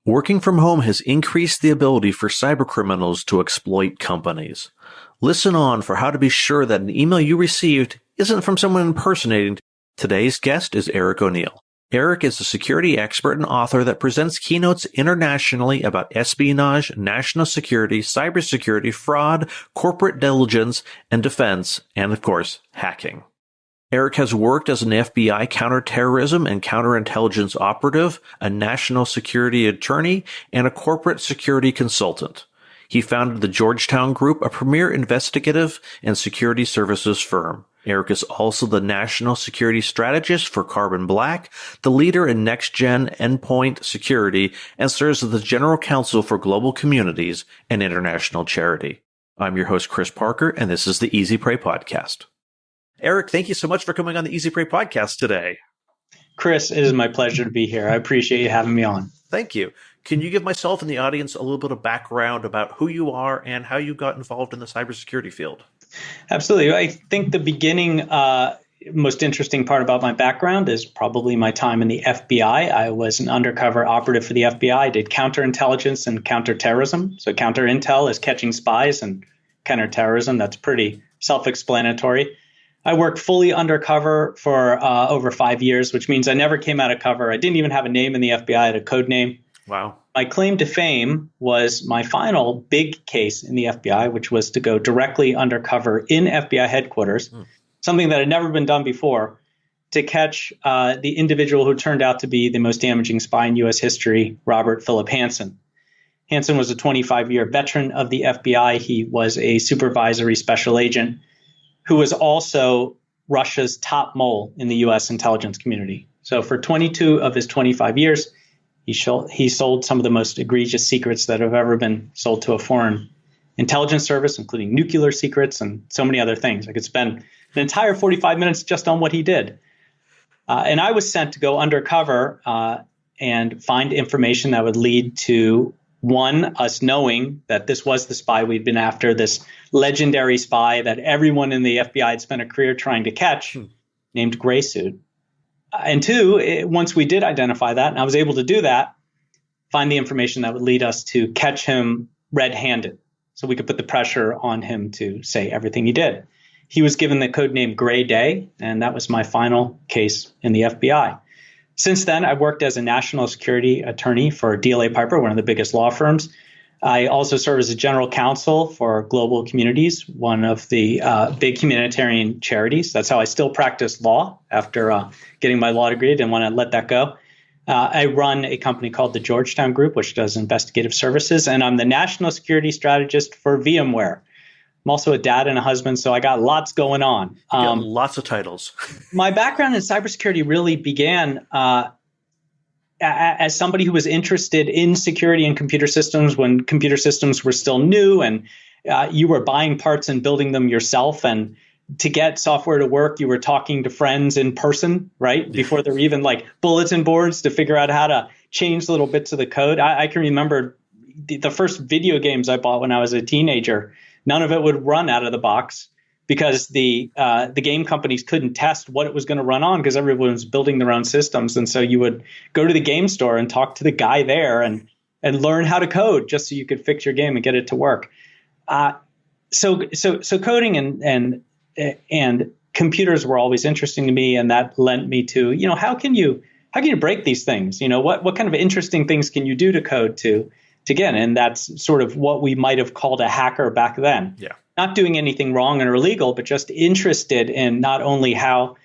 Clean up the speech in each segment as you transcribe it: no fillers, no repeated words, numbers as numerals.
Working from home has increased the ability for cybercriminals to exploit companies. Listen on for how to be sure that an email you received isn't from someone impersonating. Today's guest is Eric O'Neill. Eric is a security expert and author that presents keynotes internationally about espionage, national security, cybersecurity, fraud, corporate diligence, and defense, and of course, hacking. Eric has worked as an FBI counterterrorism and counterintelligence operative, a national security attorney, and a corporate security consultant. He founded the Georgetown Group, a premier investigative and security services firm. Eric is also the national security strategist for Carbon Black, the leader in next-gen endpoint security, and serves as the general counsel for global communities and international charity. I'm your host, Chris Parker, and this is the Easy Prey Podcast. Eric, thank you so much for coming on the Easy Prey Podcast today. Chris, it is my pleasure to be here. I appreciate you having me on. Thank you. Can you give myself and the audience a little bit of background about who you are and how you got involved in the cybersecurity field? Absolutely. I think the beginning, most interesting part about my background is probably my time in the FBI. I was an undercover operative for the FBI. I did counterintelligence and counterterrorism. So counterintel is catching spies, and counterterrorism, that's pretty self-explanatory. I worked fully undercover for over 5 years, which means I never came out of cover. I didn't even have a name in the FBI. I had a code name. Wow. My claim to fame was my final big case in the FBI, which was to go directly undercover in FBI headquarters, something that had never been done before, to catch the individual who turned out to be the most damaging spy in U.S. history, Robert Philip Hanssen. Hanssen was a 25-year veteran of the FBI. He was a supervisory special agent who was also Russia's top mole in the U.S. intelligence community. So for 22 of his 25 years, he sold some of the most egregious secrets that have ever been sold to a foreign intelligence service, including nuclear secrets and so many other things. I could spend an entire 45 minutes just on what he did. And I was sent to go undercover and find information that would lead to, one, us knowing that this was the spy we'd been after, this legendary spy that everyone in the FBI had spent a career trying to catch, named Gray Suit. And two, once we did identify that, and I was able to do that, find the information that would lead us to catch him red-handed, so we could put the pressure on him to say everything he did. He was given the code name Gray Day, and that was my final case in the FBI. Since then, I've worked as a national security attorney for DLA Piper, one of the biggest law firms. I also serve as a general counsel for Global Communities, one of the big humanitarian charities. That's how I still practice law after getting my law degree. Didn't want to let that go. I run a company called the Georgetown Group, which does investigative services, and I'm the national security strategist for VMware. I'm also a dad and a husband, so I got lots going on. You got lots of titles. My background in cybersecurity really began as somebody who was interested in security and computer systems when computer systems were still new, and you were buying parts and building them yourself. And to get software to work, you were talking to friends in person, right? Before there were even like bulletin boards to figure out how to change little bits of the code. I can remember the first video games I bought when I was a teenager. None of it would run out of the box because the game companies couldn't test what it was going to run on because everyone was building their own systems. And so you would go to the game store and talk to the guy there and learn how to code just so you could fix your game and get it to work. So coding and computers were always interesting to me, and that lent me to, how can you break these things? What kind of interesting things can you do to code to get? And that's sort of what we might have called a hacker back then. Yeah. Not doing anything wrong or illegal, but just interested in not only how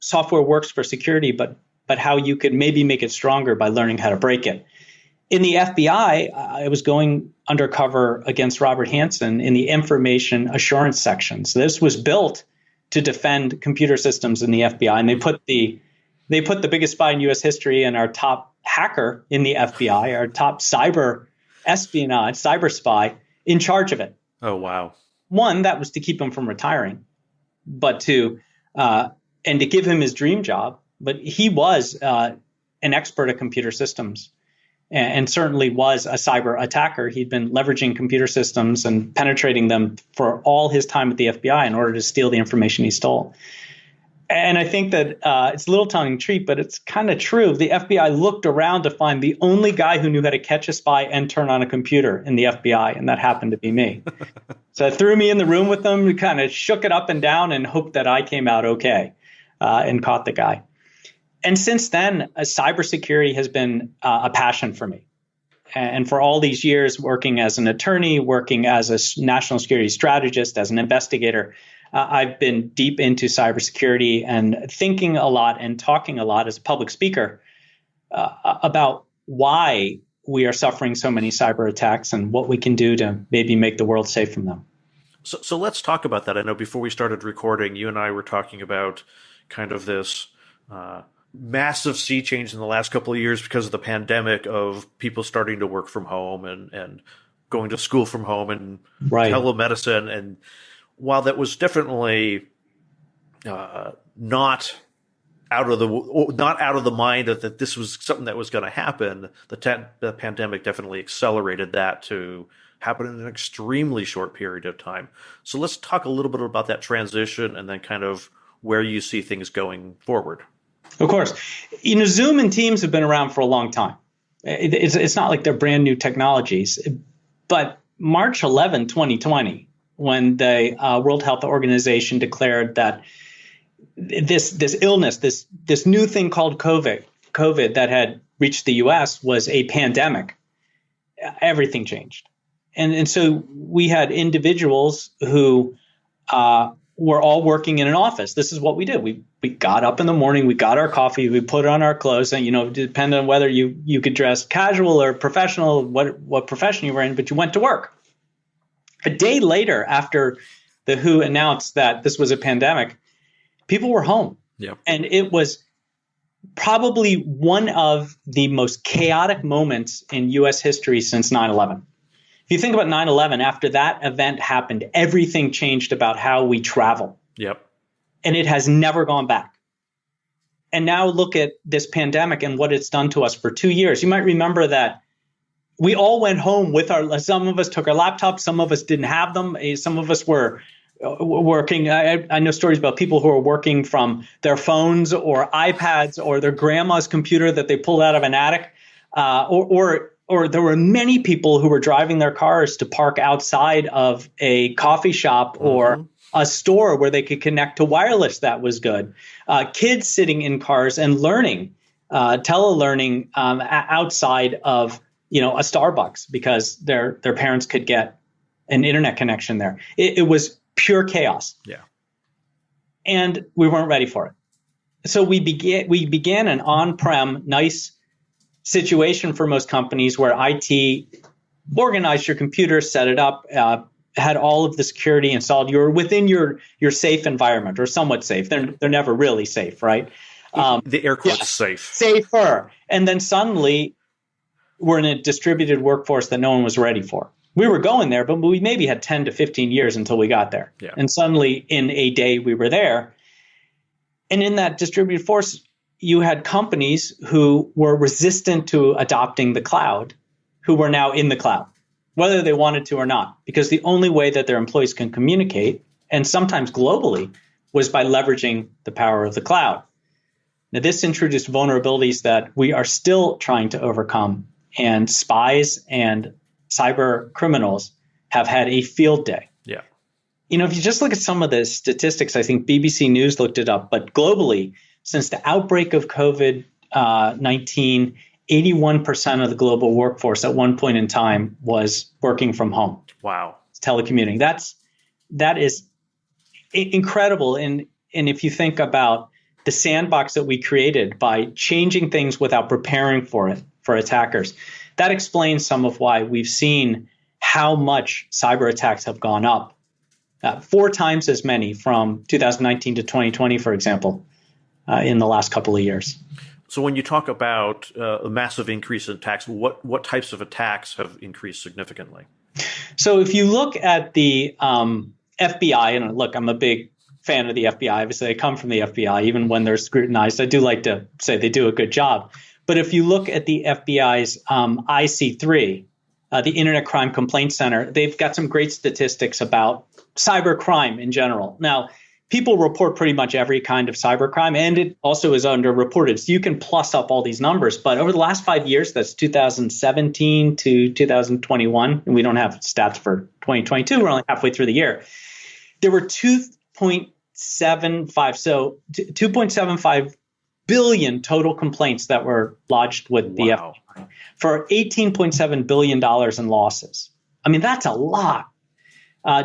software works for security, but how you could maybe make it stronger by learning how to break it. In the FBI, I was going undercover against Robert Hanssen in the information assurance section. So this was built to defend computer systems in the FBI, and they put the biggest spy in U.S. history and our top hacker in the FBI, our top cyber spy, in charge of it. Oh, wow. One, that was to keep him from retiring, but to give him his dream job. But he was an expert at computer systems and certainly was a cyber attacker. He'd been leveraging computer systems and penetrating them for all his time at the FBI in order to steal the information he stole. And I think that it's a little tongue-in-cheek, but it's kind of true. The FBI looked around to find the only guy who knew how to catch a spy and turn on a computer in the FBI, and that happened to be me. So it threw me in the room with them. We kind of shook it up and down and hoped that I came out okay and caught the guy. And since then, cybersecurity has been a passion for me. And for all these years, working as an attorney, working as a national security strategist, as an investigator, I've been deep into cybersecurity and thinking a lot and talking a lot as a public speaker about why we are suffering so many cyber attacks and what we can do to maybe make the world safe from them. So let's talk about that. I know before we started recording, you and I were talking about kind of this massive sea change in the last couple of years because of the pandemic, of people starting to work from home and going to school from home and telemedicine. And while that was definitely not out of the mind that this was something that was going to happen, the pandemic definitely accelerated that to happen in an extremely short period of time. So let's talk a little bit about that transition and then kind of where you see things going forward. Of course. Zoom and Teams have been around for a long time. It's not like they're brand new technologies. But March 11, 2020, when the World Health Organization declared that this illness, this new thing called COVID that had reached the U.S. was a pandemic, everything changed. And so we had individuals who were all working in an office. This is what we did. We got up in the morning, we got our coffee, we put on our clothes, and depending on whether you could dress casual or professional, what profession you were in, but you went to work. A day later, after the WHO announced that this was a pandemic, people were home. Yep. And it was probably one of the most chaotic moments in U.S. history since 9/11. If you think about 9/11, after that event happened, everything changed about how we travel. Yep. And it has never gone back. And now look at this pandemic and what it's done to us for 2 years. You might remember that we all went home with some of us took our laptops, some of us didn't have them. Some of us were working. I know stories about people who are working from their phones or iPads or their grandma's computer that they pulled out of an attic, or there were many people who were driving their cars to park outside of a coffee shop or a store where they could connect to wireless. That was good. Kids sitting in cars and learning, telelearning outside of a Starbucks because their parents could get an internet connection there. It was pure chaos. Yeah. And we weren't ready for it. So we began an on-prem nice situation for most companies where IT organized your computer, set it up, had all of the security installed. You were within your safe environment or somewhat safe. They're never really safe, right? The air quotes safe. Safer. And then suddenly we're in a distributed workforce that no one was ready for. We were going there, but we maybe had 10 to 15 years until we got there. Yeah. And suddenly in a day we were there. And in that distributed force, you had companies who were resistant to adopting the cloud, who were now in the cloud, whether they wanted to or not, because the only way that their employees can communicate, and sometimes globally, was by leveraging the power of the cloud. Now, this introduced vulnerabilities that we are still trying to overcome, and spies and cyber criminals have had a field day. Yeah. If you just look at some of the statistics, I think BBC News looked it up, but globally, since the outbreak of COVID-19, 81% of the global workforce at one point in time was working from home. Wow. Telecommuting. That is incredible. And if you think about the sandbox that we created by changing things without preparing for it, for attackers, that explains some of why we've seen how much cyber attacks have gone up. 4 times as many from 2019 to 2020, for example, in the last couple of years. So when you talk about a massive increase in attacks, what types of attacks have increased significantly? So if you look at the FBI, and look, I'm a big fan of the FBI. Obviously, I come from the FBI, even when they're scrutinized. I do like to say they do a good job. But if you look at the FBI's IC3, the Internet Crime Complaint Center, they've got some great statistics about cybercrime in general. Now, people report pretty much every kind of cybercrime, and it also is underreported. So you can plus up all these numbers. But over the last 5 years, that's 2017 to 2021, and we don't have stats for 2022. We're only halfway through the year. There were 2.75 billion total complaints that were lodged with the FBI for $18.7 billion in losses. I mean, that's a lot.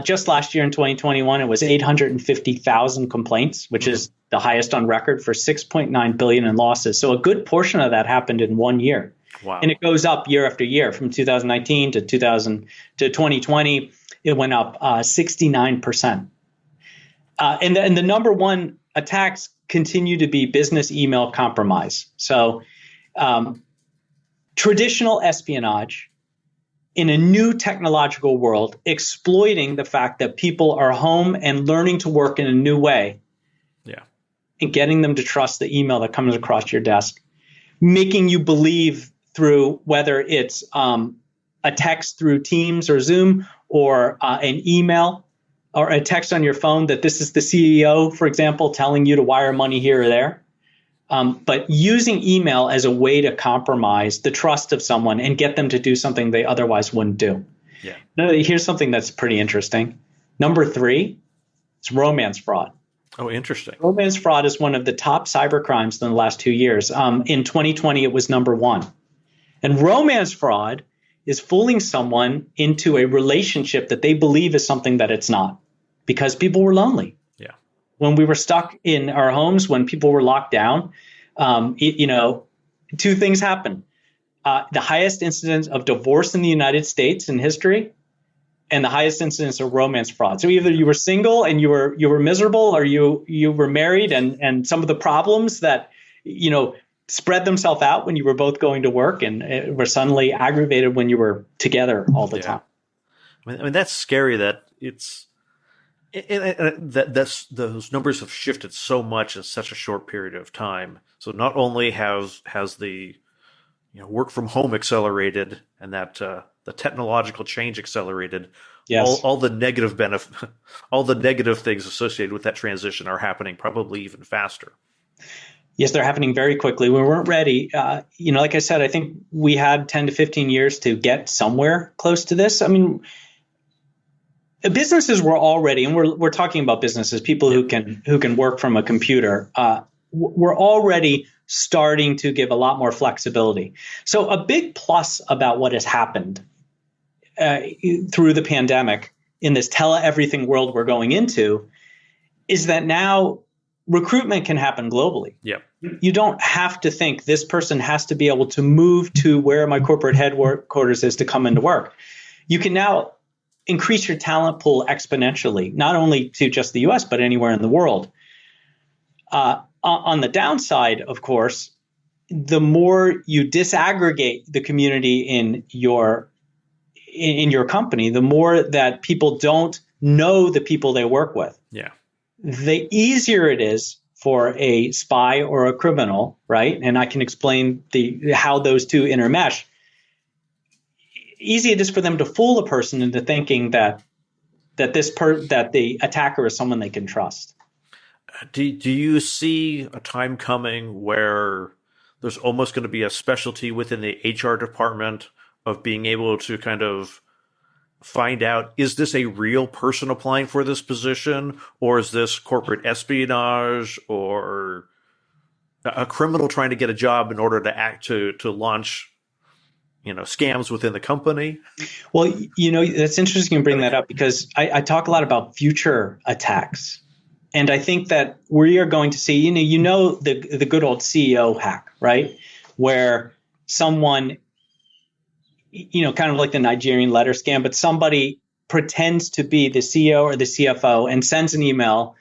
Just last year in 2021, it was 850,000 complaints, which is the highest on record for 6.9 billion in losses. So a good portion of that happened in 1 year. Wow. And it goes up year after year from 2019 to 2020. It went up 69%. And the number one attacks continue to be business email compromise. So traditional espionage in a new technological world, exploiting the fact that people are home and learning to work in a new way. Yeah. And getting them to trust the email that comes across your desk, making you believe through whether it's a text through Teams or Zoom or an email or a text on your phone that this is the CEO, for example, telling you to wire money here or there. But using email as a way to compromise the trust of someone and get them to do something they otherwise wouldn't do. Yeah. Now, here's something that's pretty interesting. Number 3, it's romance fraud. Oh, interesting. Romance fraud is one of the top cyber crimes in the last 2 years. In 2020, it was number 1. And romance fraud is fooling someone into a relationship that they believe is something that it's not, because people were lonely. When we were stuck in our homes, when people were locked down, 2 things happened. The highest incidence of divorce in the United States in history, and the highest incidence of romance fraud. So either you were single and you were miserable, or you were married, and some of the problems that spread themselves out when you were both going to work and were suddenly aggravated when you were together all the time. I mean that's scary. That it's. Those numbers have shifted so much in such a short period of time. So not only has the work from home accelerated, and that the technological change accelerated, yes, all the negative all the negative things associated with that transition are happening probably even faster. Yes, they're happening very quickly. We weren't ready. Like I said, I think we had 10 to 15 years to get somewhere close to this. I mean, businesses were already, and we're talking about businesses, people who can work from a computer, we're already starting to give a lot more flexibility. So a big plus about what has happened through the pandemic in this tele-everything world we're going into is that now recruitment can happen globally. Yeah. You don't have to think this person has to be able to move to where my corporate headquarters is to come into work. You can now increase your talent pool exponentially, not only to just the US, but anywhere in the world. On the downside, of course, the more you disaggregate the community in your company, the more that people don't know the people they work with. Yeah. The easier it is for a spy or a criminal, right? And I can explain how those two intermesh. Easy it is for them to fool a person into thinking that the attacker is someone they can trust. Do you see a time coming where there's almost going to be a specialty within the HR department of being able to kind of find out, is this a real person applying for this position, or is this corporate espionage, or a criminal trying to get a job in order to launch scams within the company? Well, that's interesting you bring that up, because I talk a lot about future attacks. And I think that we are going to see, the good old CEO hack, right? Where someone, kind of like the Nigerian letter scam, but somebody pretends to be the CEO or the CFO and sends an email.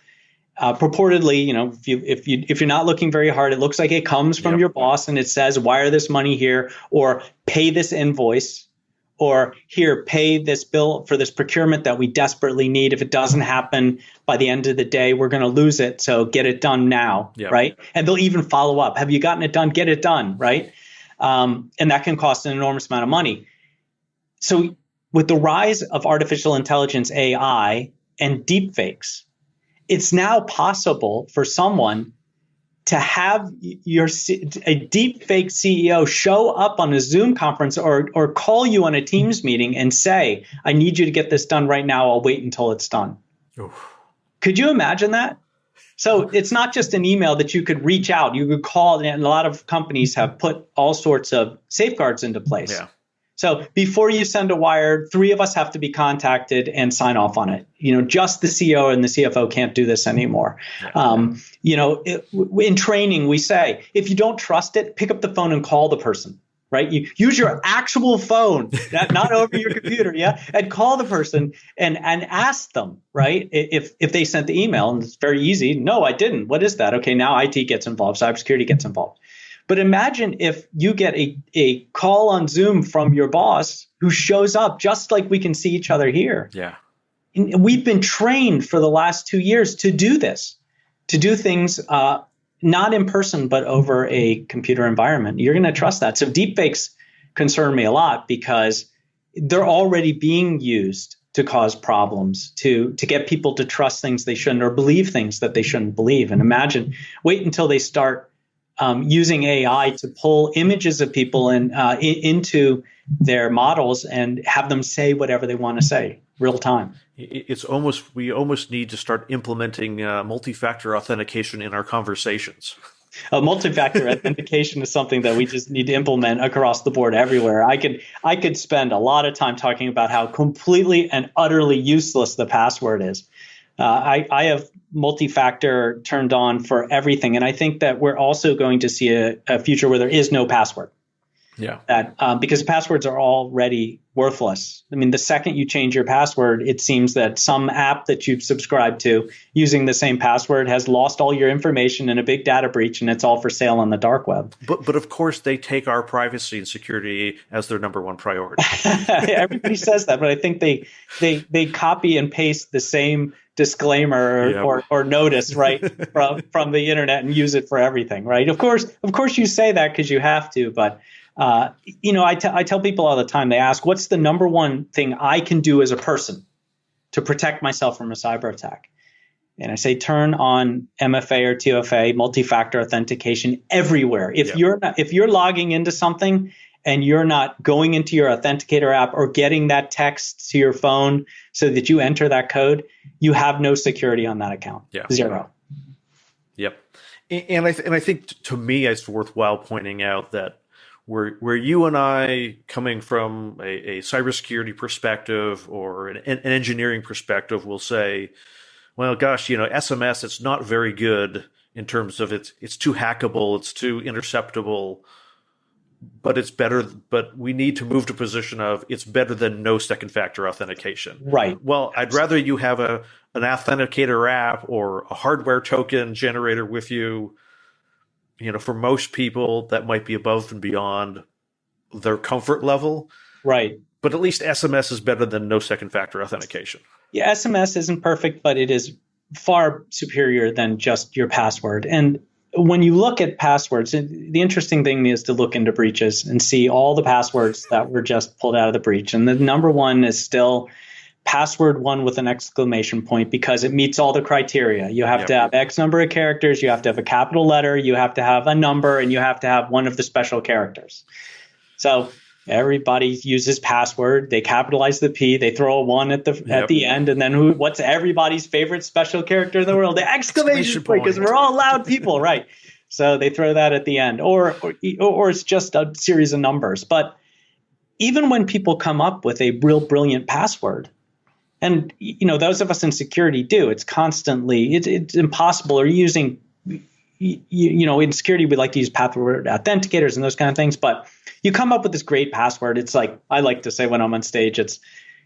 Purportedly, if you're not looking very hard, it looks like it comes from your boss, and it says, wire this money here, or pay this invoice, or here, pay this bill for this procurement that we desperately need. If it doesn't happen by the end of the day, we're going to lose it. So get it done now, right? And they'll even follow up. Have you gotten it done? Get it done, right? And that can cost an enormous amount of money. So with the rise of artificial intelligence, AI, and deepfakes, it's now possible for someone to have a deep fake CEO show up on a Zoom conference or call you on a Teams meeting and say, I need you to get this done right now. I'll wait until it's done. Oof. Could you imagine that? So it's not just an email that you could reach out. You could call, and a lot of companies have put all sorts of safeguards into place. Yeah. So before you send a wire, 3 of us have to be contacted and sign off on it. Just the CEO and the CFO can't do this anymore. Yeah. In training, we say, if you don't trust it, pick up the phone and call the person, right? You use your actual phone, not over your computer, yeah, and call the person and ask them, right? If they sent the email, and it's very easy. No, I didn't. What is that? Okay, now IT gets involved, cybersecurity gets involved. But imagine if you get a call on Zoom from your boss who shows up just like we can see each other here. Yeah. And we've been trained for the last 2 years to do this, to do things not in person, but over a computer environment. You're going to trust that. So deepfakes concern me a lot because they're already being used to cause problems, to get people to trust things they shouldn't or believe things that they shouldn't believe. And imagine, wait until they start using AI to pull images of people into their models and have them say whatever they want to say real time. We almost need to start implementing multi-factor authentication in our conversations. Multi-factor authentication is something that we just need to implement across the board everywhere. I could spend a lot of time talking about how completely and utterly useless the password is. I have multi-factor turned on for everything. And I think that we're also going to see a future where there is no password. Yeah. Because passwords are already worthless. I mean, the second you change your password, it seems that some app that you've subscribed to using the same password has lost all your information in a big data breach, and it's all for sale on the dark web. But of course, they take our privacy and security as their number one priority. Everybody says that, but I think they copy and paste the same disclaimer or notice, right, from the internet and use it for everything, right? Of course you say that because you have to, but I tell people all the time, they ask, what's the number one thing I can do as a person to protect myself from a cyber attack? And I say, turn on MFA or TFA, multi-factor authentication everywhere. If you're logging into something and you're not going into your authenticator app or getting that text to your phone so that you enter that code, you have no security on that account. Yeah. Zero. Yep. And I think to me, it's worthwhile pointing out that where you and I, coming from a cybersecurity perspective or an engineering perspective, will say, well, gosh, SMS, it's not very good in terms of it's too hackable, it's too interceptable, but it's better. But we need to move to a position of it's better than no second factor authentication. Right. Well, I'd rather you have an authenticator app or a hardware token generator with you. For most people, that might be above and beyond their comfort level. Right. But at least SMS is better than no second factor authentication. Yeah, SMS isn't perfect, but it is far superior than just your password. And when you look at passwords, the interesting thing is to look into breaches and see all the passwords that were just pulled out of the breach. And the number one is still password one with an exclamation point because it meets all the criteria. You have to have X number of characters, you have to have a capital letter, you have to have a number, and you have to have one of the special characters. So everybody uses password. They capitalize the P, they throw a 1 at the end, and then what's everybody's favorite special character in the world? The exclamation point, because we're all loud people, right? So they throw that at the end, or it's just a series of numbers. But even when people come up with a real brilliant password, and those of us in security do, it's constantly it's impossible. Or using in security we like to use password authenticators and those kind of things. But you come up with this great password. It's like I like to say when I'm on stage, it's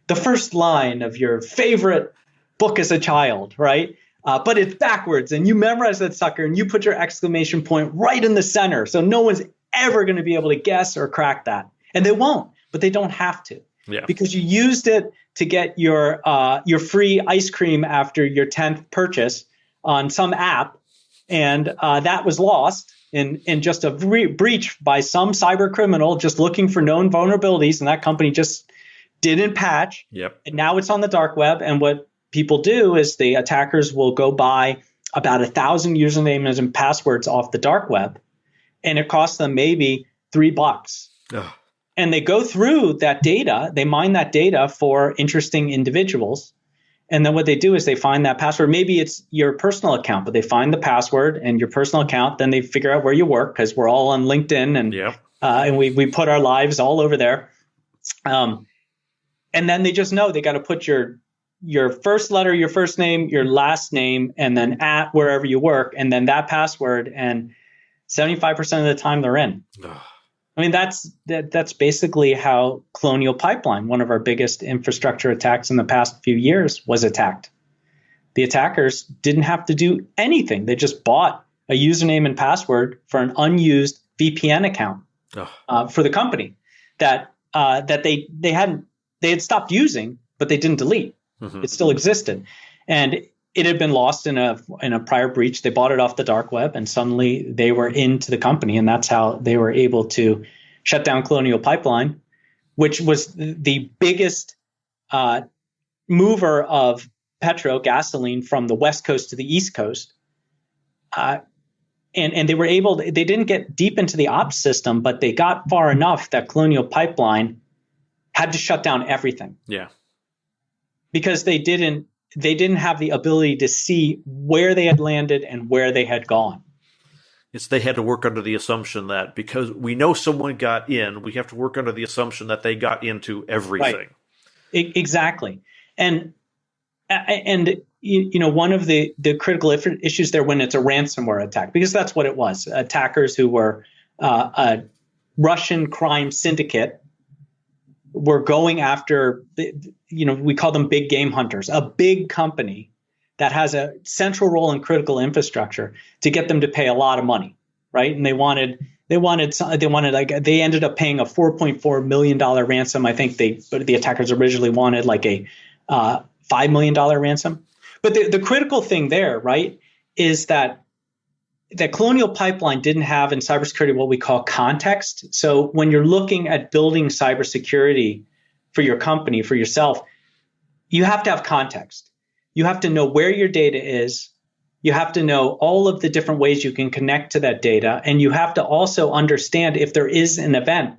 the first line of your favorite book as a child, right? But it's backwards, and you memorize that sucker, and you put your exclamation point right in the center, so no one's ever going to be able to guess or crack that, and they won't. But they don't have to, because you used it to get your free ice cream after your 10th purchase on some app, and that was lost in just a breach by some cyber criminal just looking for known vulnerabilities, and that company just didn't patch. Yep. And now it's on the dark web, and what people do is the attackers will go buy about 1,000 usernames and passwords off the dark web, and it costs them maybe $3. Ugh. And they go through that data, they mine that data for interesting individuals. And then what they do is they find that password. Maybe it's your personal account, but they find the password and your personal account. Then they figure out where you work, because we're all on LinkedIn, and we put our lives all over there. And then they just know they got to put your first letter, your first name, your last name, and then at wherever you work, and then that password. And 75% of the time they're in. Ugh. I mean, that's basically how Colonial Pipeline, one of our biggest infrastructure attacks in the past few years, was attacked. The attackers didn't have to do anything. They just bought a username and password for an unused VPN account for the company that they had stopped using, but they didn't delete. Mm-hmm. It still existed, and it had been lost in a prior breach. They bought it off the dark web, and suddenly they were into the company, and that's how they were able to shut down Colonial Pipeline, which was the biggest mover of gasoline from the West Coast to the East Coast. And they were able they didn't get deep into the ops system, but they got far enough that Colonial Pipeline had to shut down everything. Yeah. Because they didn't have the ability to see where they had landed and where they had gone. They had to work under the assumption that because we know someone got in, we have to work under the assumption that they got into everything. Right. Exactly. And you know, one of the critical issues there when it's a ransomware attack, because that's what it was. Attackers who were a Russian crime syndicate were going after, we call them big game hunters, a big company that has a central role in critical infrastructure, to get them to pay a lot of money, right? And they ended up paying a $4.4 million ransom. I think the attackers originally wanted like a $5 million ransom. But the critical thing there, right, is that Colonial Pipeline didn't have in cybersecurity what we call context. So when you're looking at building cybersecurity for your company, for yourself, you have to have context. You have to know where your data is. You have to know all of the different ways you can connect to that data. And you have to also understand, if there is an event,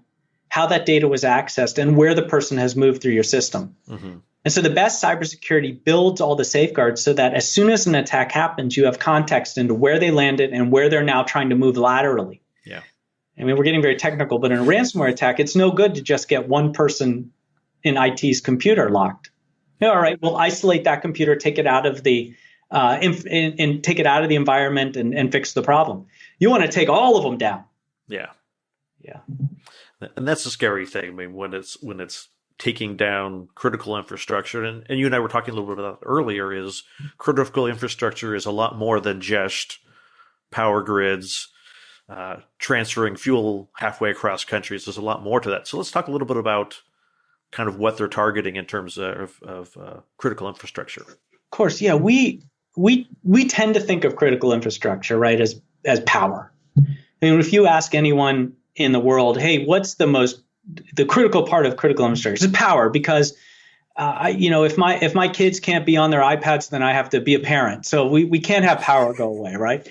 how that data was accessed and where the person has moved through your system. Mm-hmm. And so the best cybersecurity builds all the safeguards so that as soon as an attack happens, you have context into where they landed and where they're now trying to move laterally. Yeah. I mean, we're getting very technical, but in a ransomware attack, it's no good to just get one person in IT's computer locked. All right, we'll isolate that computer, take it out of the and take it out of the environment and fix the problem. You want to take all of them down. Yeah. Yeah. And that's the scary thing. I mean, when it's taking down critical infrastructure, and you and I were talking a little bit about earlier, is critical infrastructure is a lot more than just power grids, transferring fuel halfway across countries. There's a lot more to that. So let's talk a little bit about kind of what they're targeting in terms of critical infrastructure. Of course, yeah. We tend to think of critical infrastructure, right, as power. I mean, if you ask anyone in the world, hey, what's the critical part of critical infrastructure? It's power, because if my kids can't be on their iPads, then I have to be a parent. So we can't have power go away, right?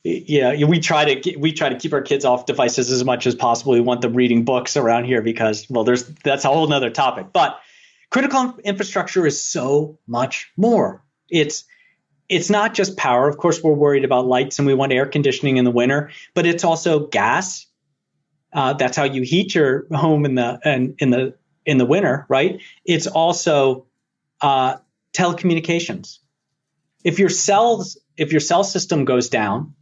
We try to keep our kids off devices as much as possible. We want them reading books around here because, well, that's a whole nother topic. But critical infrastructure is so much more. It's not just power. Of course, we're worried about lights and we want air conditioning in the winter, but it's also gas. That's how you heat your home in the winter, right? It's also telecommunications. If your cell system goes down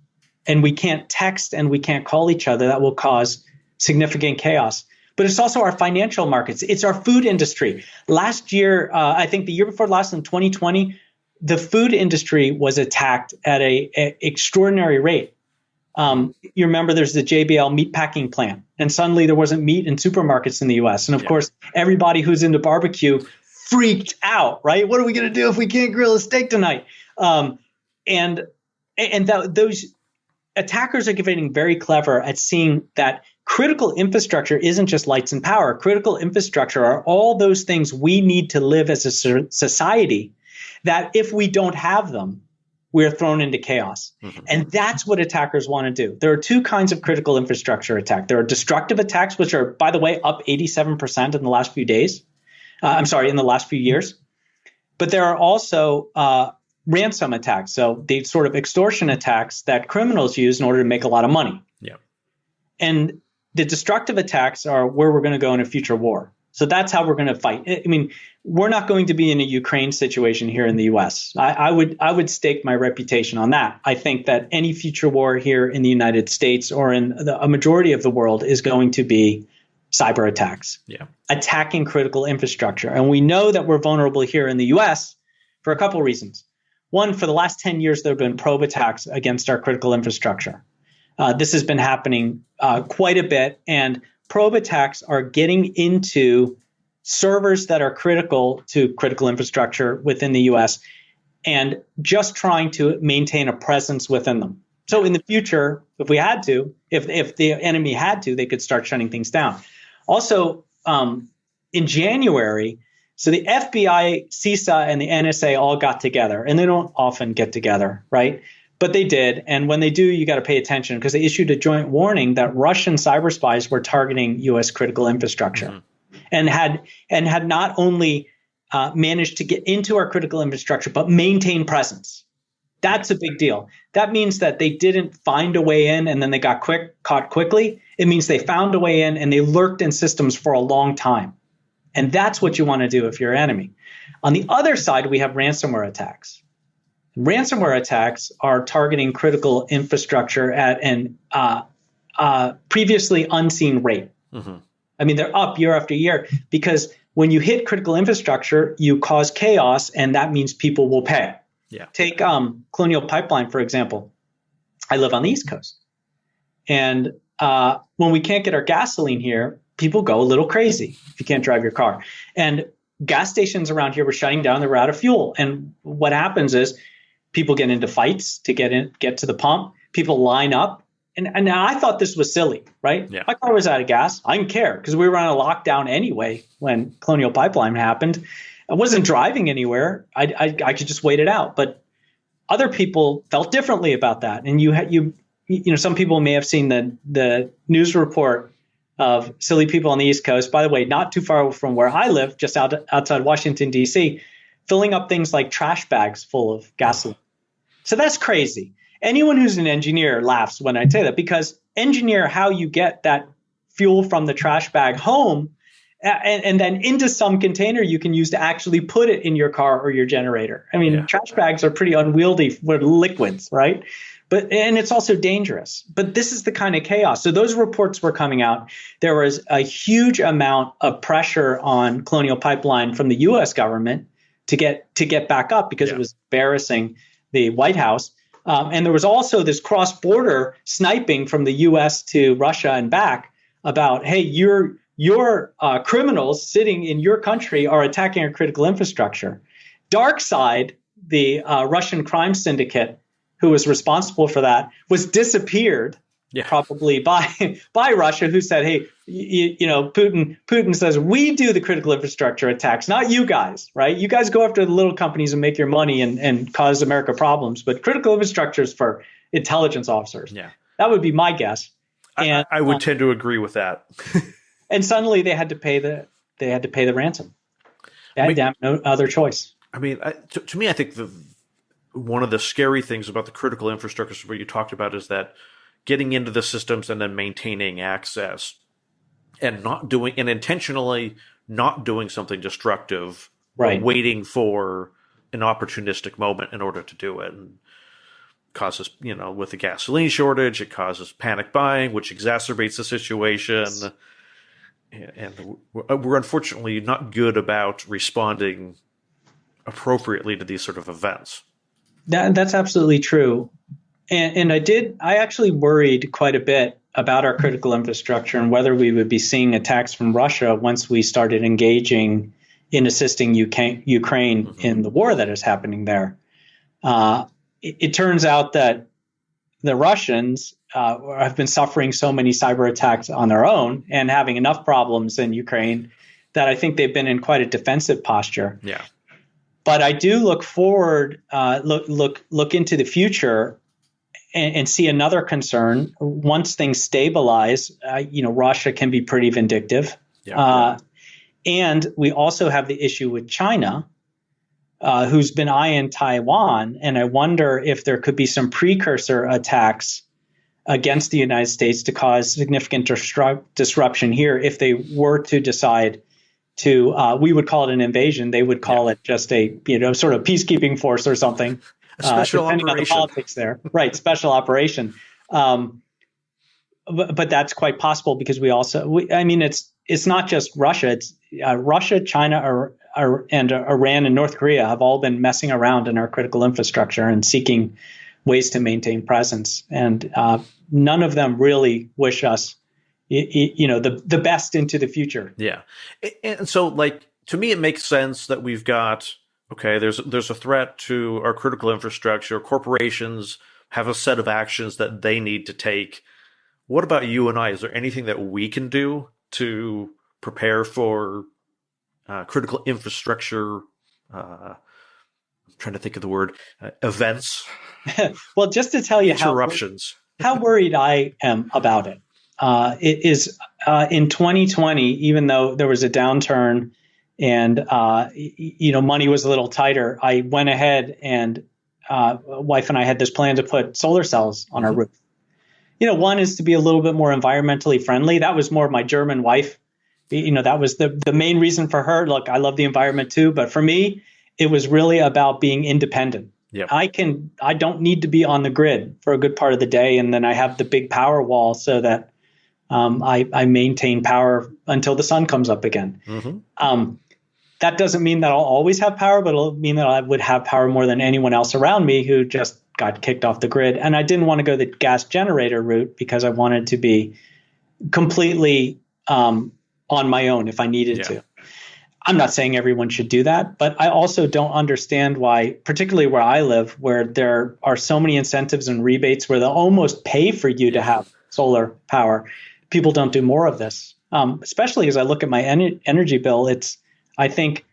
and we can't text and we can't call each other, that will cause significant chaos. But it's also our financial markets. It's our food industry. Last year, I think the year before last, in 2020, the food industry was attacked at an extraordinary rate. You remember there's the JBL meatpacking plant, and suddenly there wasn't meat in supermarkets in the U.S. And of course, everybody who's into barbecue freaked out, right? What are we going to do if we can't grill a steak tonight? Those attackers are getting very clever at seeing that critical infrastructure isn't just lights and power. Critical infrastructure are all those things we need to live as a society that if we don't have them, we're thrown into chaos. Mm-hmm. And that's what attackers want to do. There are two kinds of critical infrastructure attack. There are destructive attacks, which are, by the way, up 87% in the last few days. In the last few years. But there are also ransom attacks. So the sort of extortion attacks that criminals use in order to make a lot of money. Yeah. And the destructive attacks are where we're going to go in a future war. So that's how we're going to fight. I mean, we're not going to be in a Ukraine situation here in the U.S. I would stake my reputation on that. I think that any future war here in the United States or in a majority of the world is going to be cyber attacks, attacking critical infrastructure. And we know that we're vulnerable here in the U.S. for a couple of reasons. One, for the last 10 years, there have been probe attacks against our critical infrastructure. This has been happening quite a bit, and probe attacks are getting into servers that are critical to critical infrastructure within the U.S. and just trying to maintain a presence within them. So in the future, if we had to, if the enemy had to, they could start shutting things down. Also, in January, so the FBI, CISA, and the NSA all got together, and they don't often get together, right? But they did, and when they do, you got to pay attention because they issued a joint warning that Russian cyber spies were targeting U.S. critical infrastructure, and had not only managed to get into our critical infrastructure, but maintain presence. That's a big deal. That means that they didn't find a way in and then they got caught quickly. It means they found a way in and they lurked in systems for a long time. And that's what you want to do if you're an enemy. On the other side, we have ransomware attacks. Ransomware attacks are targeting critical infrastructure at an previously unseen rate. Mm-hmm. I mean, they're up year after year because when you hit critical infrastructure, you cause chaos, and that means people will pay. Yeah. Take Colonial Pipeline, for example. I live on the East Coast. And when we can't get our gasoline here, people go a little crazy if you can't drive your car. And gas stations around here were shutting down. They were out of fuel. And what happens is people get into fights to get to the pump. People line up. And now I thought this was silly, right? Yeah. My car was out of gas. I didn't care because we were on a lockdown anyway when Colonial Pipeline happened. I wasn't driving anywhere. I could just wait it out. But other people felt differently about that. And you know, some people may have seen the news report of silly people on the East Coast, by the way, not too far from where I live, just outside Washington, D.C., filling up things like trash bags full of gasoline. So that's crazy. Anyone who's an engineer laughs when I say that because engineer how you get that fuel from the trash bag home and then into some container you can use to actually put it in your car or your generator. I mean, trash bags are pretty unwieldy for liquids, right? And it's also dangerous. But this is the kind of chaos. So those reports were coming out. There was a huge amount of pressure on Colonial Pipeline from the U.S. government to get back up because it was embarrassing the White House. And there was also this cross-border sniping from the U.S. to Russia and back about, hey, your criminals sitting in your country are attacking our critical infrastructure. DarkSide, the Russian crime syndicate who was responsible for that, was disappeared probably by Russia, who said, hey, you know, Putin says, we do the critical infrastructure attacks, not you guys, right? You guys go after the little companies and make your money and cause America problems. But critical infrastructure is for intelligence officers. Yeah. That would be my guess. And I would tend to agree with that. And suddenly they had to pay the ransom. They had no other choice. I mean, to me, I think one of the scary things about the critical infrastructure what you talked about is that getting into the systems and then maintaining access and intentionally not doing something destructive, right? Waiting for an opportunistic moment in order to do it, and causes, you know, with the gasoline shortage, it causes panic buying, which exacerbates the situation. Yes. And we're unfortunately not good about responding appropriately to these sort of events. That's absolutely true. And I actually worried quite a bit about our critical infrastructure and whether we would be seeing attacks from Russia once we started engaging in assisting Ukraine in the war that is happening there. It turns out that the Russians have been suffering so many cyber attacks on their own and having enough problems in Ukraine that I think they've been in quite a defensive posture. Yeah. But I do look forward, look into the future, and see another concern. Once things stabilize, Russia can be pretty vindictive. Yeah. And we also have the issue with China, who's been eyeing Taiwan. And I wonder if there could be some precursor attacks against the United States to cause significant disruption here if they were to decide to, we would call it an invasion. They would call it just a, sort of peacekeeping force or something. A special depending operation. on the politics there. Right, special operation. But that's quite possible because it's not just Russia. It's Russia, China, and Iran and North Korea have all been messing around in our critical infrastructure and seeking ways to maintain presence. And none of them really wish us, the best into the future. Yeah. And so, to me, it makes sense that we've got, okay, there's a threat to our critical infrastructure. Corporations have a set of actions that they need to take. What about you and I? Is there anything that we can do to prepare for critical infrastructure? I'm trying to think of the word, events. Well, just to tell you interruptions. How worried I am about it. It is in 2020, even though there was a downturn and money was a little tighter, I went ahead and wife and I had this plan to put solar cells on our roof. One is to be a little bit more environmentally friendly. That was more of my German wife. That was the main reason for her. Look, I love the environment too, but for me, it was really about being independent. Yep. I don't need to be on the grid for a good part of the day, and then I have the big power wall so that I maintain power until the sun comes up again. That doesn't mean that I'll always have power, but it'll mean that I would have power more than anyone else around me who just got kicked off the grid. And I didn't want to go the gas generator route because I wanted to be completely on my own if I needed to. I'm not saying everyone should do that, but I also don't understand why, particularly where I live, where there are so many incentives and rebates where they'll almost pay for you to have solar power. People don't do more of this, especially as I look at my energy bill. It's, I think,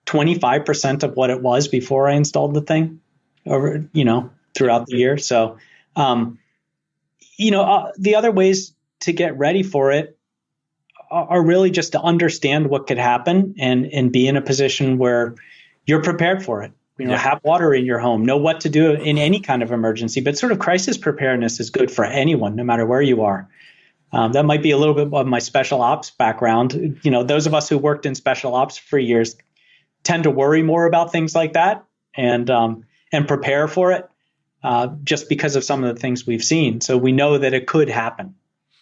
25% of what it was before I installed the thing over, throughout the year. So, the other ways to get ready for it are really just to understand what could happen and be in a position where you're prepared for it. Have water in your home, know what to do in any kind of emergency, but sort of crisis preparedness is good for anyone, no matter where you are. That might be a little bit of my special ops background. Those of us who worked in special ops for years tend to worry more about things like that and prepare for it just because of some of the things we've seen. So we know that it could happen.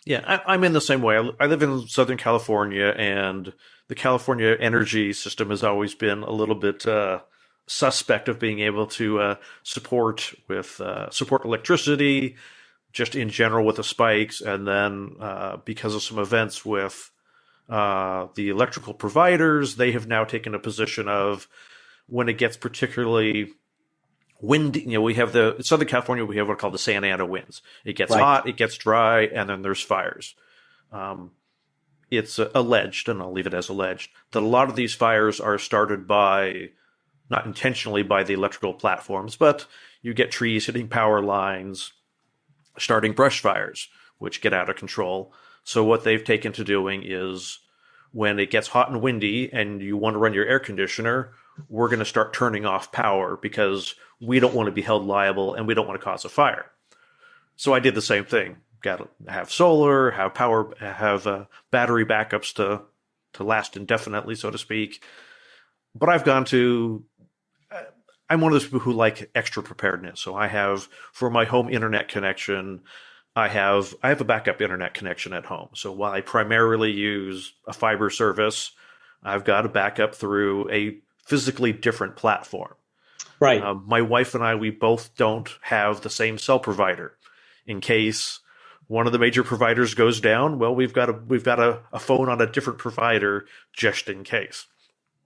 Yeah, I'm in the same way. I live in Southern California, and the California energy system has always been a little bit suspect of being able to support electricity, just in general with the spikes, and then because of some events with the electrical providers, they have now taken a position of when it gets particularly windy. We have in Southern California, we have what are called the Santa Ana winds. It gets hot, it gets dry, and then there's fires. It's alleged, and I'll leave it as alleged, that a lot of these fires are started by, not intentionally by the electrical platforms, but you get trees hitting power lines, starting brush fires, which get out of control. So what they've taken to doing is when it gets hot and windy and you want to run your air conditioner, we're going to start turning off power because we don't want to be held liable and we don't want to cause a fire. So I did the same thing. Got to have solar, have power, have battery backups to last indefinitely, so to speak. But I'm one of those people who like extra preparedness. So I have, for my home internet connection, I have a backup internet connection at home. So while I primarily use a fiber service, I've got a backup through a physically different platform. Right. My wife and I, we both don't have the same cell provider. In case one of the major providers goes down, well, we've got a phone on a different provider just in case.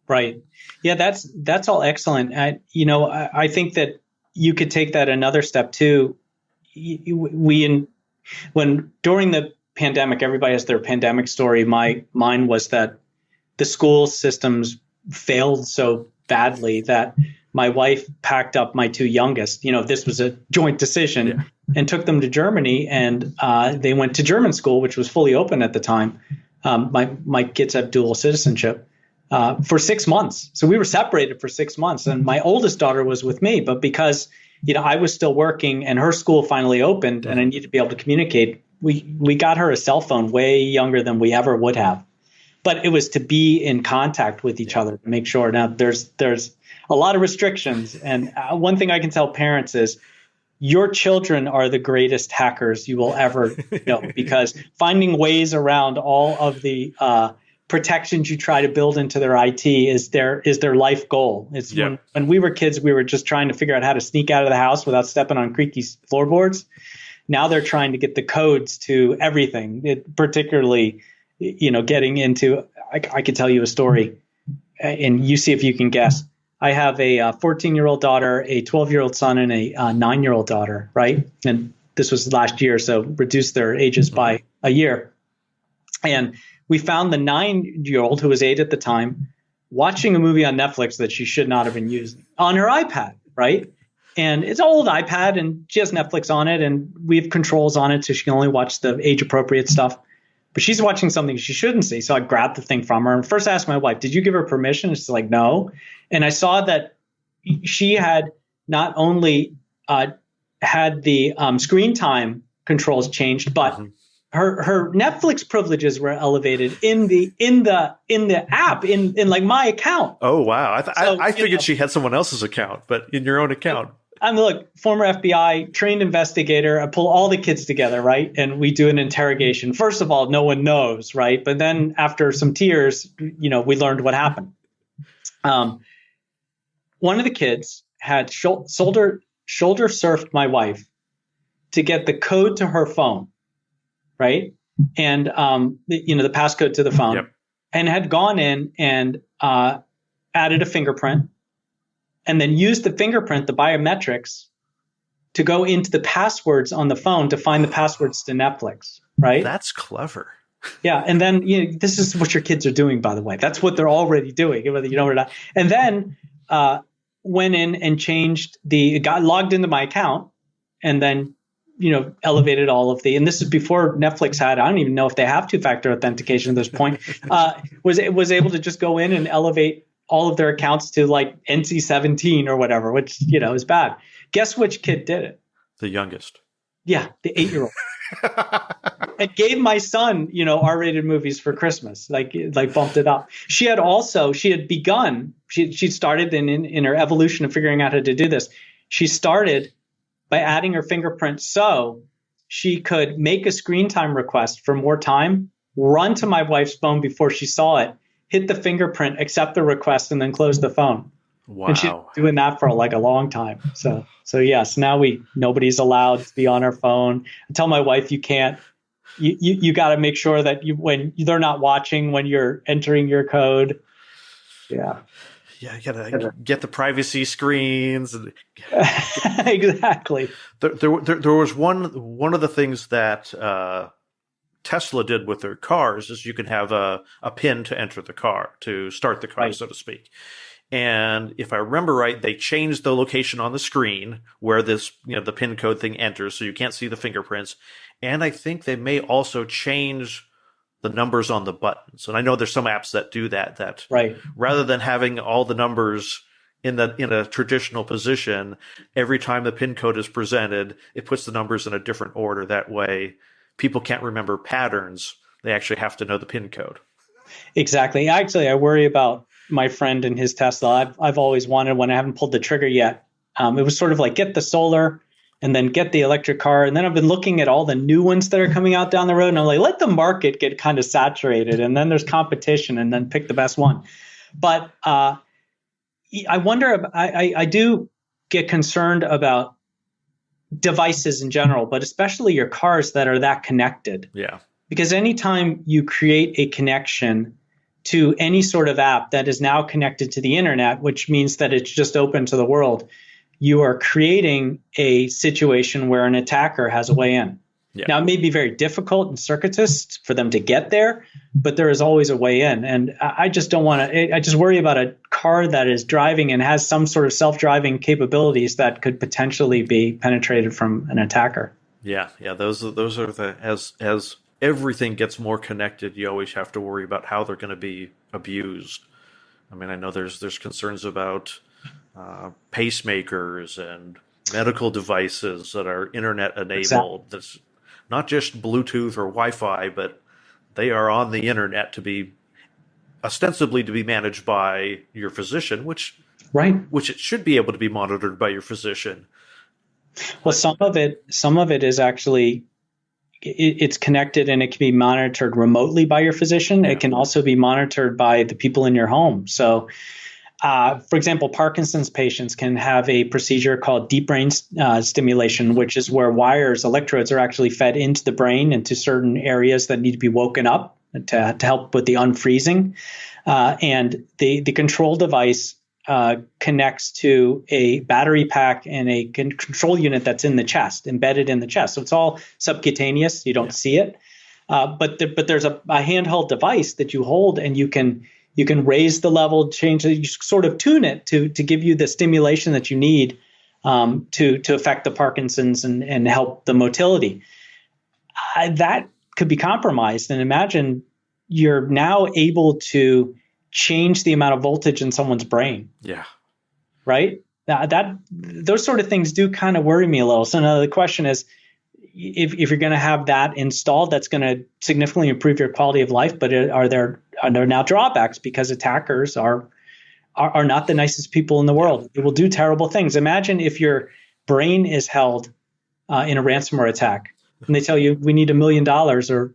Right. Yeah, that's all excellent. I think that you could take that another step too. When during the pandemic, everybody has their pandemic story. Mine was that the school systems failed so badly that my wife packed up my two youngest. This was a joint decision, and took them to Germany, and they went to German school, which was fully open at the time. My kids have dual citizenship for 6 months. So we were separated for 6 months, and my oldest daughter was with me. But because I was still working and her school finally opened, and I needed to be able to communicate, we got her a cell phone way younger than we ever would have. But it was to be in contact with each other to make sure. Now there's a lot of restrictions, and one thing I can tell parents is your children are the greatest hackers you will ever know, because finding ways around all of the protections you try to build into their IT is their life goal. It's when we were kids, we were just trying to figure out how to sneak out of the house without stepping on creaky floorboards. Now they're trying to get the codes to everything, particularly, getting into, I could tell you a story and you see if you can guess. I have a 14-year-old daughter, a 12-year-old son, and a 9-year-old daughter, right? And this was last year, so reduced their ages by a year. And we found the 9-year-old, who was 8 at the time, watching a movie on Netflix that she should not have been using on her iPad, right? And it's an old iPad, and she has Netflix on it, and we have controls on it, so she can only watch the age-appropriate stuff. But she's watching something she shouldn't see. So I grabbed the thing from her and first asked my wife, did you give her permission? And she's like, no. And I saw that she had not only had the screen time controls changed, but her Netflix privileges were elevated in the app, in like my account. Oh, wow. I figured she had someone else's account, but in your own account. I'm former FBI, trained investigator. I pull all the kids together, right? And we do an interrogation. First of all, no one knows, right? But then after some tears, we learned what happened. One of the kids had shoulder surfed my wife to get the code to her phone, right? And, the passcode to the phone, and had gone in and added a fingerprint, and then used the fingerprint, the biometrics, to go into the passwords on the phone to find the passwords to Netflix, right? That's clever. Yeah. And then, this is what your kids are doing, by the way. That's what they're already doing, whether you know it or not. And then went in and got logged into my account, and then, elevated all of and this is before Netflix had, I don't even know if they have two-factor authentication at this point, was able to just go in and elevate all of their accounts to like NC-17 or whatever, which, is bad. Guess which kid did it? The youngest. Yeah, the 8-year-old. And gave my son, R-rated movies for Christmas, like bumped it up. She had begun, she started in her evolution of figuring out how to do this. She started by adding her fingerprint so she could make a screen time request for more time, run to my wife's phone before she saw it, hit the fingerprint, accept the request, and then close the phone. Wow. And she's doing that for like a long time. So yes, now nobody's allowed to be on her phone. I tell my wife, you can't, you got to make sure that when they're not watching, when you're entering your code. Yeah. Yeah, you gotta get the privacy screens. Exactly. There was one of the things that Tesla did with their cars is you can have a pin to enter the car, to start the car, so to speak. And if I remember right, they changed the location on the screen where this, the pin code thing enters, so you can't see the fingerprints. And I think they may also change the numbers on the buttons. And I know there's some apps that do that rather than having all the numbers in a traditional position, every time the pin code is presented, it puts the numbers in a different order. That way, people can't remember patterns. They actually have to know the pin code. Exactly. Actually, I worry about my friend and his Tesla. I've always wanted one. I haven't pulled the trigger yet. It was sort of like get the solar and then get the electric car. And then I've been looking at all the new ones that are coming out down the road. And I'm like, let the market get kind of saturated. And then there's competition, and then pick the best one. But I wonder, I do get concerned about devices in general, but especially your cars that are that connected. Yeah. Because anytime you create a connection to any sort of app that is now connected to the internet, which means that it's just open to the world, you are creating a situation where an attacker has a way in. Yeah. Now, it may be very difficult and circuitous for them to get there, but there is always a way in. And I just don't want to, I just worry about a car that is driving and has some sort of self-driving capabilities that could potentially be penetrated from an attacker. Yeah. Those are the, as everything gets more connected, you always have to worry about how they're going to be abused. I mean, I know there's concerns about pacemakers and medical devices that are internet enabled. Exactly. That's not just Bluetooth or Wi-Fi, but they are on the internet to be ostensibly to be managed by your physician, which it should be able to be monitored by your physician. Well, some of it is actually it's connected and it can be monitored remotely by your physician. Yeah. It can also be monitored by the people in your home. So, for example, Parkinson's patients can have a procedure called deep brain stimulation, which is where electrodes are actually fed into the brain, into certain areas that need to be woken up to help with the unfreezing. And the control device connects to a battery pack and a control unit that's in the chest, embedded in the chest. So it's all subcutaneous. You don't see it. But there's a handheld device that you hold, and you can raise the level, change it, you sort of tune it to give you the stimulation that you need to affect the Parkinson's and help the motility. That could be compromised. And imagine you're now able to change the amount of voltage in someone's brain. Yeah. Right? Those sort of things do kind of worry me a little. So now the question is, if you're going to have that installed, that's going to significantly improve your quality of life. But are there now drawbacks because attackers are not the nicest people in the world? They will do terrible things. Imagine if your brain is held in a ransomware attack, and they tell you, we need $1 million, or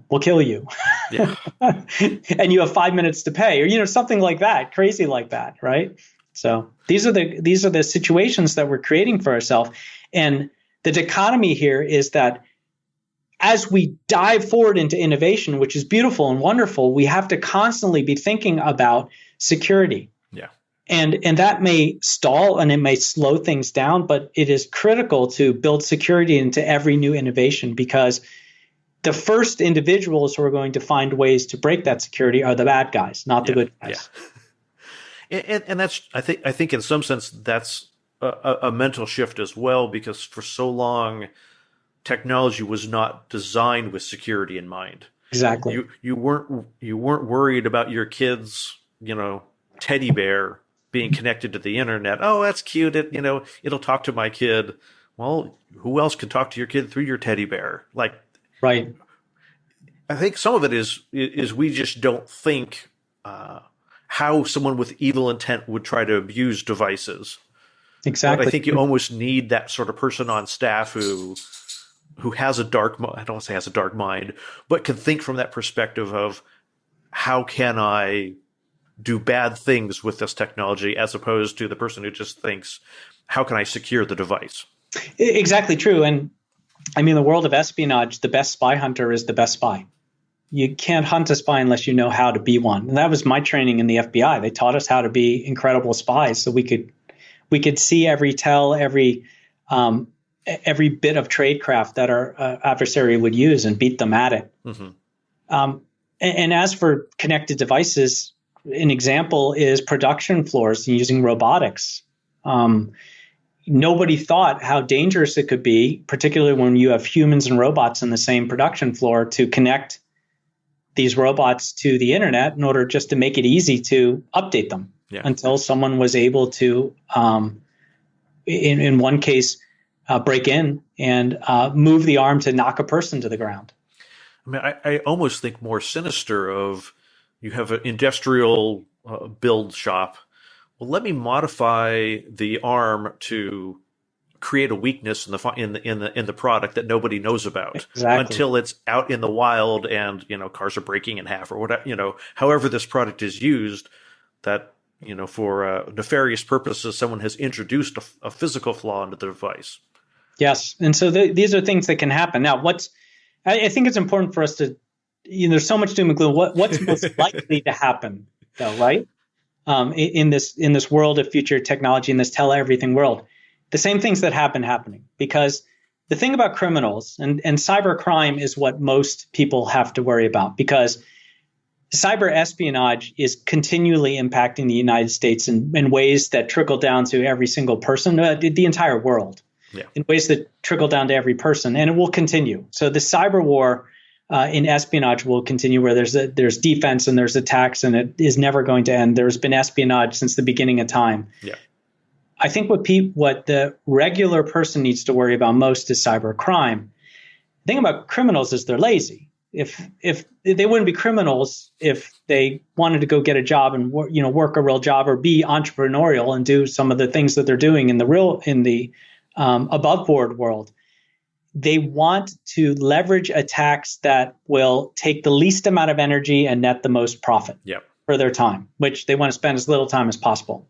we'll kill you. Yeah. And you have 5 minutes to pay, or something like that, crazy like that, right? So these are the situations that we're creating for ourselves. And the dichotomy here is that as we dive forward into innovation, which is beautiful and wonderful, we have to constantly be thinking about security. Yeah. And that may stall and it may slow things down, but it is critical to build security into every new innovation, because the first individuals who are going to find ways to break that security are the bad guys, not the good guys. Yeah. And that's, I think in some sense, that's a mental shift as well, because for so long, technology was not designed with security in mind. Exactly. You weren't worried about your kid's, teddy bear being connected to the internet. Oh, that's cute. It'll talk to my kid. Well, who else can talk to your kid through your teddy bear? Right. I think some of it is we just don't think how someone with evil intent would try to abuse devices. Exactly. But I think you almost need that sort of person on staff who has I don't want to say has a dark mind, but can think from that perspective of how can I do bad things with this technology, as opposed to the person who just thinks, how can I secure the device? Exactly true. And I mean, the world of espionage, the best spy hunter is the best spy. You can't hunt a spy unless you know how to be one. And that was my training in the FBI. They taught us how to be incredible spies, so we could see every bit of tradecraft that our adversary would use and beat them at it. Mm-hmm. And as for connected devices, an example is production floors using robotics. Nobody thought how dangerous it could be, particularly when you have humans and robots in the same production floor, to connect these robots to the internet in order just to make it easy to update them. Yeah. Until someone was able to, in one case, break in and move the arm to knock a person to the ground. I mean, I almost think more sinister of, you have an industrial build shop. Well, let me modify the arm to create a weakness in the product that nobody knows about. Exactly. Until it's out in the wild and cars are breaking in half or whatever. However this product is used, that for nefarious purposes, someone has introduced a physical flaw into the device. Yes, and so these are things that can happen. Now, I think it's important for us to, there's so much doom and gloom. What's most likely to happen, though, right? In this world of future technology, in this tele-everything world, the same things that happening, because the thing about criminals and cybercrime is what most people have to worry about, because cyber espionage is continually impacting the United States in ways that trickle down to every single person, the entire world, in ways that trickle down to every person, and it will continue. So the cyber war in espionage will continue, where there's defense and there's attacks, and it is never going to end. There's been espionage since the beginning of time. Yeah. I think what the regular person needs to worry about most is cybercrime. The thing about criminals is they're lazy. If they wouldn't be criminals if they wanted to go get a job and work a real job or be entrepreneurial and do some of the things that they're doing in the above board world. They want to leverage attacks that will take the least amount of energy and net the most profit for their time, which they want to spend as little time as possible.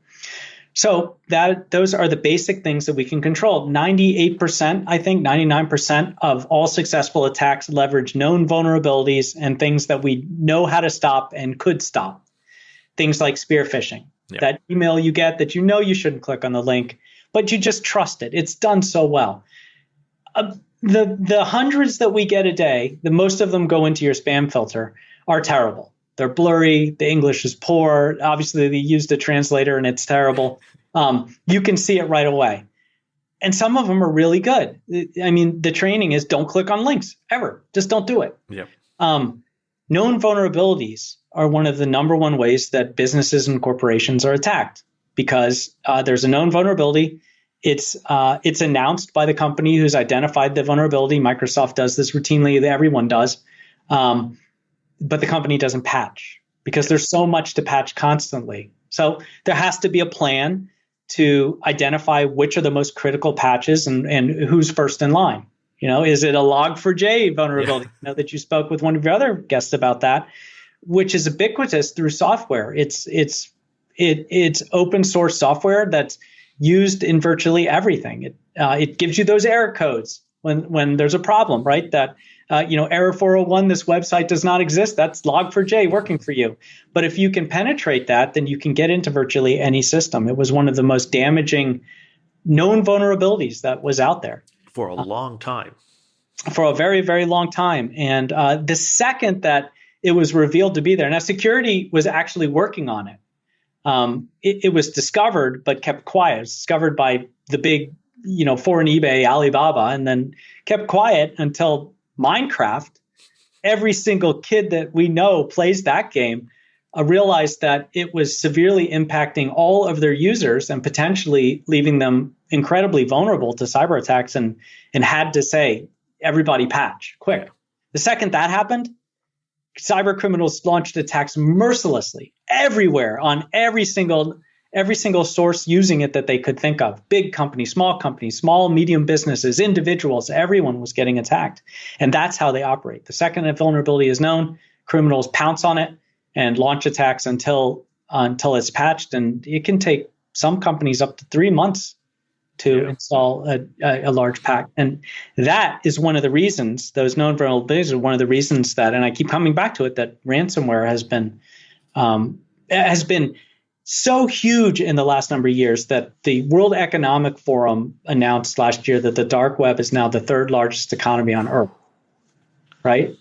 So those are the basic things that we can control. 98%, I think 99% of all successful attacks leverage known vulnerabilities and things that we know how to stop and could stop. Things like spear phishing, that email you get that you shouldn't click on the link, but you just trust it. It's done so well. The hundreds that we get a day, the most of them go into your spam filter, are terrible. They're blurry. The English is poor. Obviously, they used a translator and it's terrible. You can see it right away. And some of them are really good. I mean, the training is don't click on links ever. Just don't do it. Known vulnerabilities are one of the number one ways that businesses and corporations are attacked, because there's a known vulnerability. It's announced by the company who's identified the vulnerability. Microsoft does this routinely. Everyone does. But the company doesn't patch because there's so much to patch constantly. So there has to be a plan to identify which are the most critical patches and who's first in line. Is it a log4j vulnerability? I know that you spoke with one of your other guests about that, which is ubiquitous through software. It's open source software that's used in virtually everything. It gives you those error codes when there's a problem, right? That error 401, this website does not exist. That's log4j working for you. But if you can penetrate that, then you can get into virtually any system. It was one of the most damaging known vulnerabilities that was out there. For a long time. For a very, very long time. And the second that it was revealed to be there, now security was actually working on it. It was discovered, but kept quiet. It was discovered by the big, foreign eBay, Alibaba, and then kept quiet until Minecraft, every single kid that we know plays that game, realized that it was severely impacting all of their users and potentially leaving them incredibly vulnerable to cyber attacks, and had to say, everybody patch quick. The second that happened, cyber criminals launched attacks mercilessly everywhere on every single source using it that they could think of. Big companies, small, medium businesses, individuals, everyone was getting attacked. And that's how they operate. The second a vulnerability is known, criminals pounce on it and launch attacks until it's patched. And it can take some companies up to 3 months to install a large patch. And that is one of the reasons, those known vulnerabilities are one of the reasons that, and I keep coming back to it, that ransomware has been so huge in the last number of years that the World Economic Forum announced last year that the dark web is now the third largest economy on Earth, right?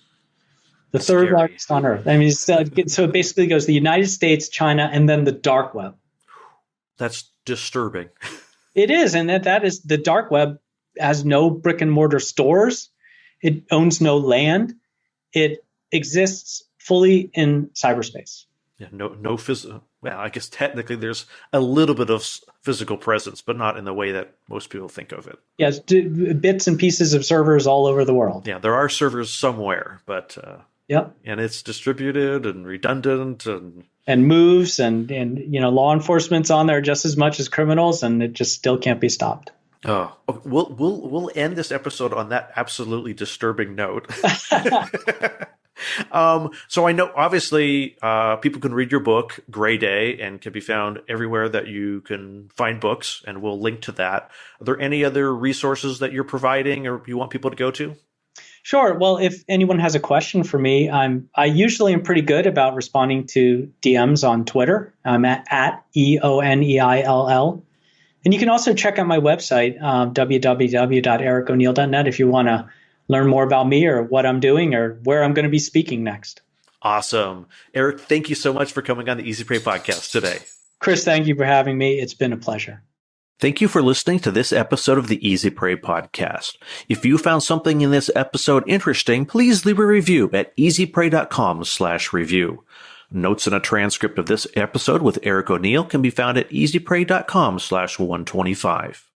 The third largest on Earth. I mean, so it basically goes the United States, China, and then the dark web. That's disturbing. It is, and that is, the dark web has no brick and mortar stores. It owns no land. It exists fully in cyberspace. Yeah, no physical. Well, I guess technically there's a little bit of physical presence, but not in the way that most people think of it. Yes, bits and pieces of servers all over the world. Yeah, there are servers somewhere, but and it's distributed and redundant and moves, and law enforcement's on there just as much as criminals, and it just still can't be stopped. Oh, we'll end this episode on that absolutely disturbing note. So I know, obviously, people can read your book, Gray Day, and can be found everywhere that you can find books, and we'll link to that. Are there any other resources that you're providing or you want people to go to? Sure. Well, if anyone has a question for me, I usually am pretty good about responding to DMs on Twitter. I'm at EONEILL. And you can also check out my website, www.ericoneal.net, if you want to learn more about me or what I'm doing or where I'm going to be speaking next. Awesome. Eric, thank you so much for coming on the Easy Prey podcast today. Chris, thank you for having me. It's been a pleasure. Thank you for listening to this episode of the Easy Prey podcast. If you found something in this episode interesting, please leave a review at easyprey.com/review. Notes and a transcript of this episode with Eric O'Neill can be found at easyprey.com/125.